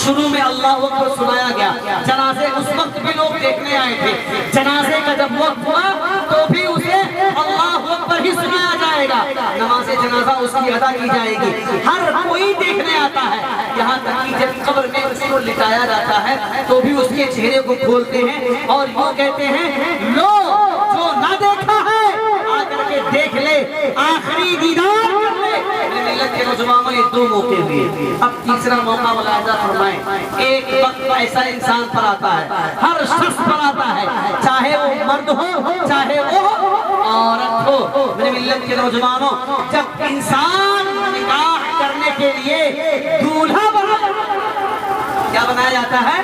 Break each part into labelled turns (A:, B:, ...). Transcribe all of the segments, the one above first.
A: شروع میں اللہ اکبر سنایا گیا، جنازے اس وقت بھی لوگ دیکھنے آئے تھے، جنازے کا جب وقت ہوا تو بھی اسے اللہ اکبر ہی سنایا جائے گا، نماز جنازہ اس کی ادا کی جائے گی، ہر کوئی دیکھنے آتا ہے، یہاں تک کہ جب قبر میں اس کو لٹایا جاتا ہے تو بھی اس کے چہرے کو کھولتے ہیں اور یوں کہتے ہیں لو جو نہ دیکھا ہے آ کر کے دیکھ لے، آخری دیدار کر لے۔ ملت کے نوجوانوں یہ دو موقع ہوئے، اب تیسرا موقع ملاحظہ فرمائیں۔ ایک وقت ایسا انسان پر آتا ہے، ہر شخص پر آتا ہے، چاہے وہ مرد ہو چاہے وہ عورت ہو۔ میرے ملت کے نوجوانوں، جب انسان نکاح کرنے کے لیے دولہا کیا بنایا جاتا ہے؟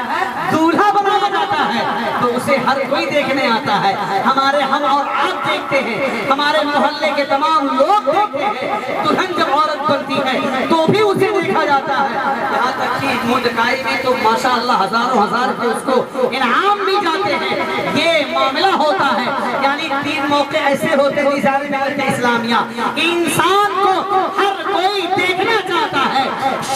A: دولہا بنایا جاتا ہے تو اسے ہر کوئی دیکھنے آتا ہے، ہمارے ہم اور آپ دیکھتے ہیں، ہمارے محلے کے تمام لوگ دیکھتے ہیں، دلہن جب عورت بنتی ہے تو بھی اسے دیکھا جاتا ہے، یہاں تک کہ مدعائی میں تو ماشاءاللہ ہزاروں ہزار کے اس کو انعام بھی جاتے ہیں۔ یہ معاملہ ہوتا ہے، یعنی 3 موقع ایسے ہوتے ہیں نظام ملت اسلامیہ، انسان کو ہر کوئی دیکھنا چاہتا ہے،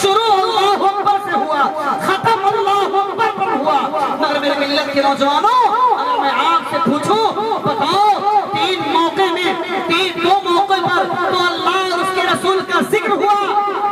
A: شروع اللہ اکبر سے ہوا، ختم اللہ اکبر پر ہوا۔ مگر میرے ملت کے نوجوانوں، اگر میں آپ سے پوچھوں بتاؤ 3 موقع میں 2 موقع پر تو اللہ اور اس کے رسول کا ذکر ہوا،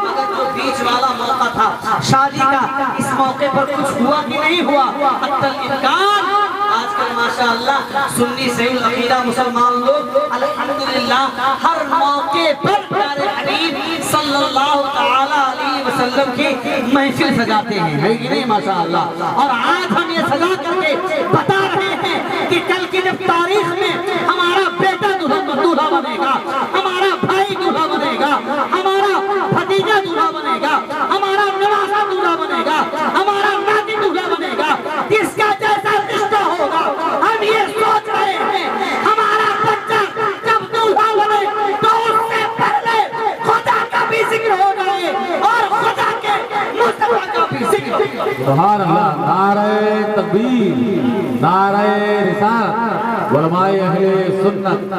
A: مگر جو بیچ والا موقع تھا شادی کا، اس موقع پر کچھ ہوا کہ نہیں ہوا؟ حتی الامکان آج کل ماشاءاللہ سنی صحیح العقیدہ مسلمان لوگ الحمدللہ ہر موقع پر پیارے حبیب صلی اللہ تعالی علیہ وسلم کی محفل سجاتے ہیں، ہے کہ نہیں ماشاءاللہ؟ اور آج ہم یہ سجا کر کے بتا رہے ہیں کہ کل کی جب تاریخ میں ہمارا بیٹا دولہا بنے گا، ہمارا بھائی دولہا بنے گا، ہمارا بھتیجا دولہا بنے گا، ہمارا نواسا دولہا بنے گا، ہمارا ناتی دولہا بنے گا، کس کا جیسا رشتہ ہوگا ہم یہ سوچ رہے ہیں۔ ہمارا بچہ جب دولہا بنے تو اس سے پہلے خدا کا بھی ذکر ہو جائے اور خدا کے مصطفیٰ کا بھی ذکر ہو جائے۔
B: سبحان اللہ، نعرہ تکبیر، نعرہ رسالت، علماء اہل سنت،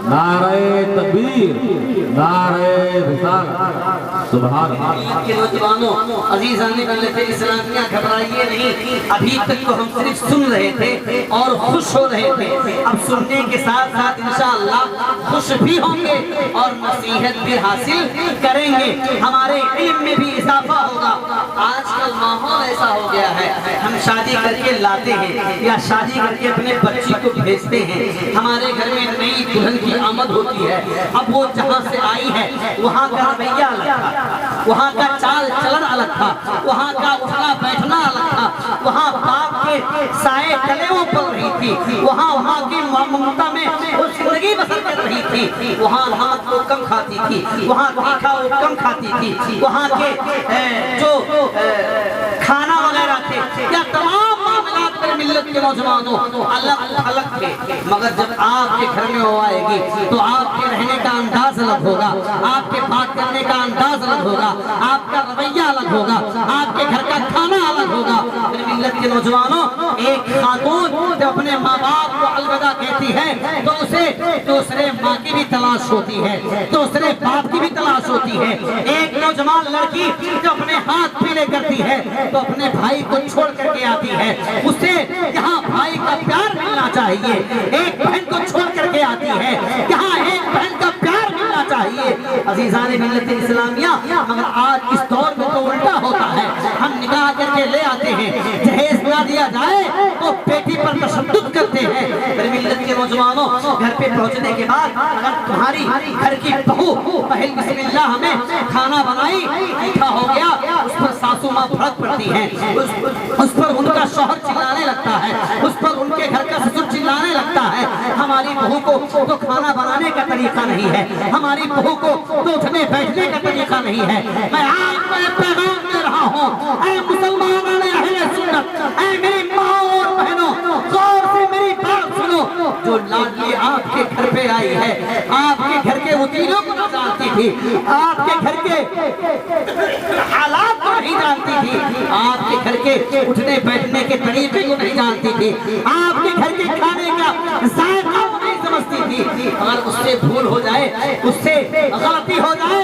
B: نعرہ تکبیر، نعرہ رسالت، سبحان اللہ۔
A: کے نوجوانوں عزیزان ملت اسلامیہ گھبرائیے نہیں، ابھی تک تو ہم صرف سن رہے تھے اور خوش ہو رہے تھے، اب سننے کے ساتھ ساتھ انشاءاللہ خوش بھی ہوں گے اور نصیحت بھی حاصل کریں گے، ہمارے علم میں بھی اضافہ ہوگا۔ آج کل ماحول ایسا ہو گیا ہے، ہم شادی کر کے لاتے ہیں یا شادی کر کے اپنے بچی کو بھیجتے ہیں، ہمارے گھر میں نئی دلہن کی آمد ہوتی ہے، اب وہ جہاں سے آئی ہے وہاں کا رویہ الگ تھا، وہاں کا چال چلن الگ تھا، وہاں کا اٹھنا بیٹھنا الگ تھا، وہاں باپ کے سائے تلے وہ پل رہی تھی، وہاں کی ممتا میں وہ زندگی بسر کر رہی تھی، وہاں نمک وہ کم کھاتی تھی، وہاں تیکھا وہ کم کھاتی تھی، وہاں کے جو کھانا وغیرہ تھے یا تمام معاملات پر ملت کے نوجوانوں الگ الگ تھے، مگر جب آپ کے گھر میں وہ آئے گی تو آپ کے رہنے کا انداز الگ ہوگا، آپ کے بات کرنے کا انداز الگ ہوگا، آپ کا رویہ الگ ہوگا، آپ کے گھر کا کھانا الگ ہوگا۔ میرے ملت کے نوجوانوں، ایک خاتون جب اپنے ماں باپ کو الوداع کہتی ہے تو اسے دوسرے ماں کی بھی تلاش ہوتی ہے، دوسرے باپ کی بھی تلاش ہوتی ہے۔ ایک نوجوان لڑکی جو اپنے ہاتھ پیلے کرتی ہے تو اپنے بھائی کو چھوڑ کر کے آتی ہے، اسے یہاں بھائی کا پیار ملنا چاہیے، ایک بہن کو چھوڑ کر کے آتی ہے، یہاں ایک بہن کا پیار ملنا چاہیے۔ عزیزان ملت اسلامیہ، مگر آج اس دور میں تو الٹا ہوتا ہے، ہم نکاح کر کے لے آتے ہیں، جہیز نہ دیا جائے تو بیٹی پر تشدد کرتے ہیں۔ میرے ملت کے نوجوانوں، گھر پہ پہنچنے کے بعد اگر تمہاری گھر کی بہو پہل بسم اللہ ہمیں کھانا بنائی ایٹھا ہو گیا، اس پر ساسو ماں بھڑک پڑتی ہیں، اس پر ان کا شوہر چلانے لگتا ہے، اس پر ان کے گھر کا سسر چلانے لگتا ہے، ہماری بہو کو تو کھانا بنانے کا طریقہ نہیں ہے، ہماری بہو کو تو اٹھنے بیٹھنے کا طریقہ نہیں ہے۔ میں آپ کو ایک پیغام دے رہا ہوں، اے مسلمانوں اہل سنت، اے میری ماں اور بہنوں، غور سے میری بات سنو، جو لاڈلی آپ کے گھر پہ آئی ہے، آپ کے گھر کے وکیلوں کو نہ جانتی تھی، آپ کے گھر کے حالات کو نہیں جانتی تھی، آپ کے گھر کے اٹھنے بیٹھنے کے طریقے کو نہیں جانتی تھی، آپ کے گھر کے کھانے کا ذائقہ کو نہیں سمجھتی تھی، اگر اس سے بھول ہو جائے، اس سے غلطی ہو جائے،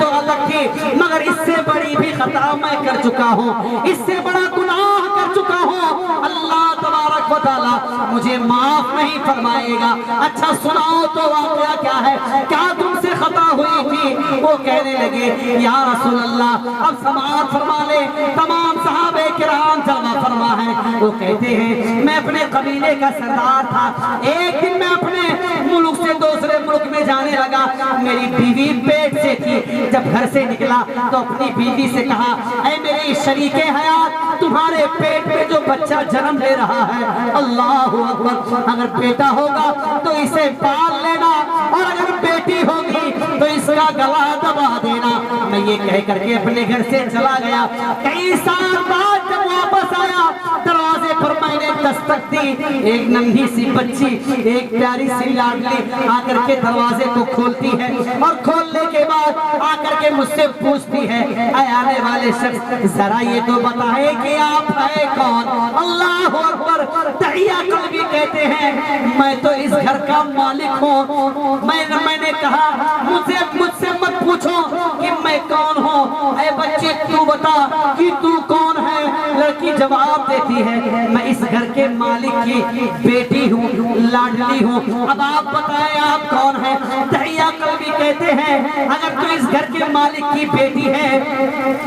A: تو الگ تھی مگر اس سے بڑی بھی خطا میں کر چکا ہوں، اس سے بڑا گناہ کر چکا ہوں، اللہ تبارک و تعالیٰ مجھے معاف نہیں فرمائے گا۔ اچھا سناؤ تو واقعہ کیا ہے، کیا تم سے خطا ہوئی تھی؟ وہ کہنے لگے یا رسول اللہ اب سماعت فرما لے، تمام صحابہ کرام جمع فرما ہے۔ وہ کہتے ہیں میں اپنے قبیلے کا سردار تھا، ایک دن میں اپنے ملک سے دوسرے ملک میں جانے لگا، میری بیوی پیٹ سے تھی، جب گھر سے نکلا تو اپنی بیوی سے کہا اے میری شریک حیات تمہارے پیٹ میں جو بچہ جنم لے رہا ہے اللہ اکبر اگر بیٹا ہوگا تو اسے پال لینا اور اگر بیٹی ہوگی تو اس کا گلا دبا دینا۔ میں یہ کہہ کر کے اپنے گھر سے چلا گیا، کئی سال بعد جب واپس آیا دروازے پر میں نے دستک دی، ایک ننھی سی بچی ایک پیاری سی لاڈلی آ کر کے دروازے کو کھولتی ہے اور کھولنے کے بعد آ کر کے مجھ سے پوچھتی ہے اے آنے والے شخص ذرا یہ تو بتائے کہ آپ ہے کون؟ اللہ اکبر، تحیہ قلبی کہتے ہیں میں تو اس گھر کا مالک ہوں۔ میں نے کہا مجھ سے مت پوچھو کہ میں کون ہوں، اے بچے تو بتا کہ تو کون ہے؟ لڑکی جواب دیتی ہے میں اس گھر کے مالک کی بیٹی ہوں، لاڈلی ہوں، اب آپ بتائیں آپ کون ہیں؟ تحیہ قلبی کہتے ہیں اگر تو اس گھر کے مالک کی بیٹی ہے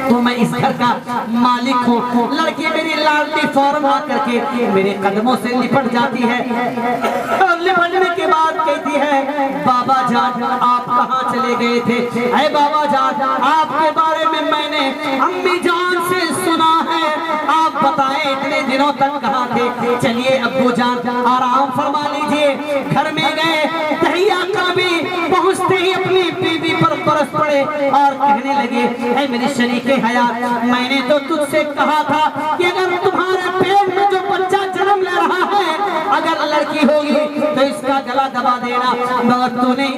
A: تو میں اس گھر کا مالک ہوں۔ لڑکی میری لاڈلی فوراً آ کر کے میرے قدموں سے لپٹ جاتی ہے اور لپٹنے کے بعد کہتی ہے بابا جان آپ کہاں چلے گئے تھے؟ اے بابا جان آپ کے بارے میں نے امی جان سے سنا ہے، آپ بتائیں اتنے دنوں تک کہاں تھے؟ چلیے ابو جان آرام فرما لیجئے۔ گھر میں گئے، تحیہ قلبی پہنچتے ہی اپنی بیوی پر برس پڑے اور کہنے لگے اے میری شریک حیات میں نے تو تجھ سے کہا تھا کہ اگر تمہارے پیٹ میں جو بچہ جنم لے رہا ہے اگر لڑکی ہوگی تو اس کا گلا دبا دینا، مگر تو نے